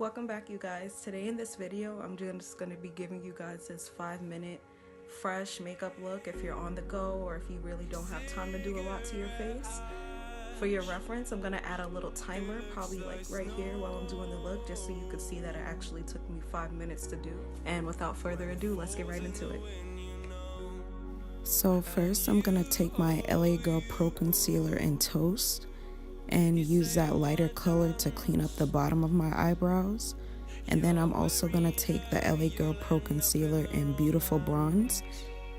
Welcome back, you guys. Today in this video I'm just going to be giving you guys this 5-minute fresh makeup look if you're on the go or if you really don't have time to do a lot to your face. For your reference, I'm going to add a little timer, probably like right here while I'm doing the look, just so you could see that it actually took me 5 minutes to do. And without further ado, let's get right into it. So first I'm going to take my LA Girl Pro Concealer in Toast and use that lighter color to clean up the bottom of my eyebrows. And then I'm also going to take the LA Girl Pro Concealer in Beautiful Bronze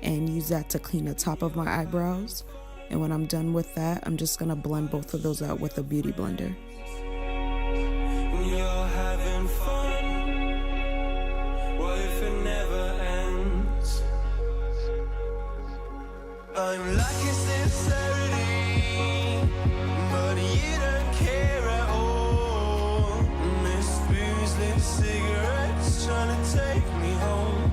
and use that to clean the top of my eyebrows. And when I'm done with that, I'm just going to blend both of those out with a beauty blender. You're having fun. What if it never ends? I'm lacking sincerity, but you don't care at all. Miss Boozley cigarettes trying to take me home.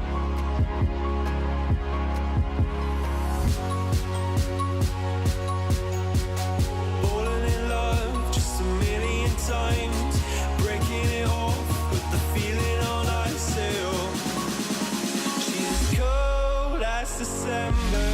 Falling in love just a million times, breaking it off with the feeling on ice. She's cold as December.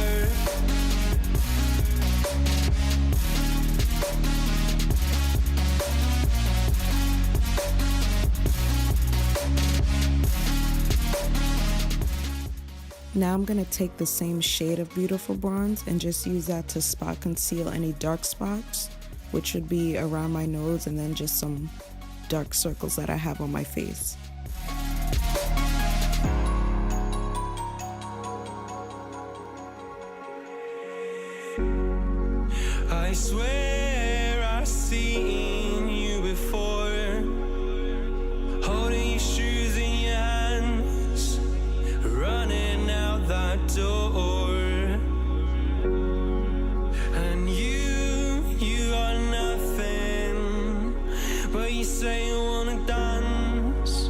Now I'm going to take the same shade of Beautiful Bronze and just use that to spot conceal any dark spots, which would be around my nose and then just some dark circles that I have on my face. I swear I've seen you before, holding your shoes in your hands, running out that door. And you are nothing, but you say you wanna dance,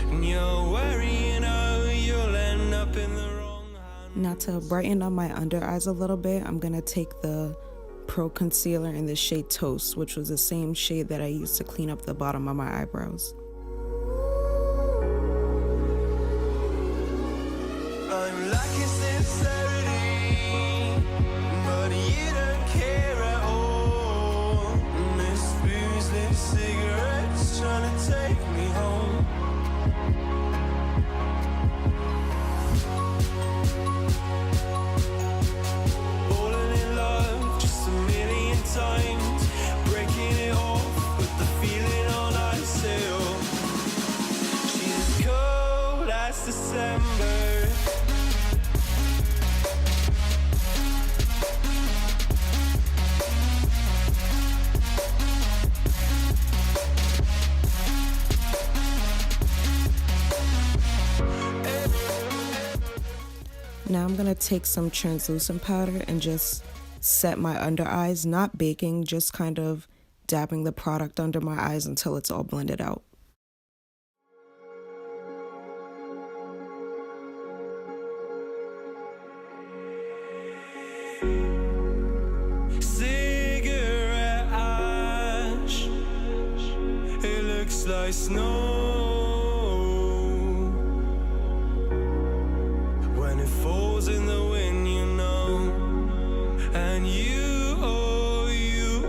and you're worrying how you'll end up in the wrong hand. Now to brighten up my under eyes a little bit, I'm going to take the Pro Concealer in the shade Toast, which was the same shade that I used to clean up the bottom of my eyebrows. I'm lacking sincerity, but you don't care at all. Miss Boozley cigarettes trying to take me home. Falling in love just a million times, breaking it off with the feeling on ice. She's cold as December. Now I'm going to take some translucent powder and just set my under eyes, not baking, just kind of dabbing the product under my eyes until it's all blended out. Cigarette ash, it looks like snow when it falls in the wind, you know. And you, oh you.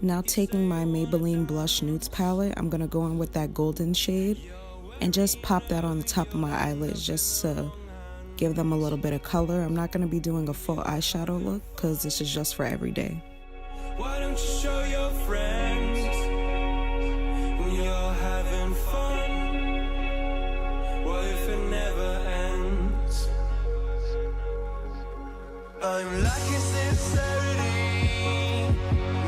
Now taking my Maybelline Blush Nudes palette, I'm going to go in with that golden shade and just pop that on the top of my eyelids just to give them a little bit of color. I'm not going to be doing a full eyeshadow look because this is just for every day. Why don't you show your friends you're having fun? What if it never ends? I'm lacking sincerity,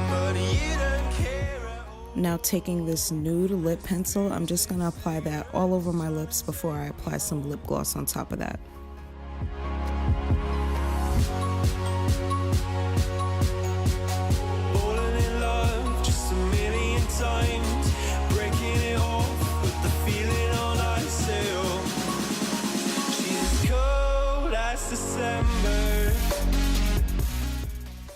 but you don't care at all. Now taking this nude lip pencil, I'm just going to apply that all over my lips before I apply some lip gloss on top of that. Falling in love just a million times, breaking it off with the feeling on ice. She's cold as December.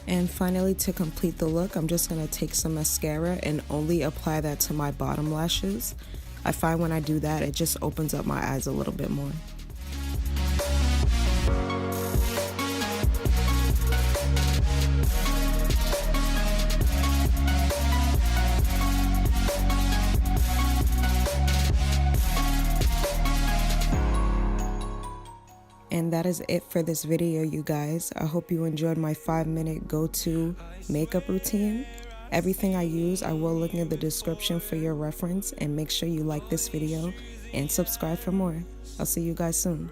And finally, to complete the look, I'm just going to take some mascara and only apply that to my bottom lashes. I find when I do that, it just opens up my eyes a little bit more. And that is it for this video, you guys. I hope you enjoyed my 5-minute go-to makeup routine. Everything I use, I will link in the description for your reference, and make sure you like this video and subscribe for more. I'll see you guys soon.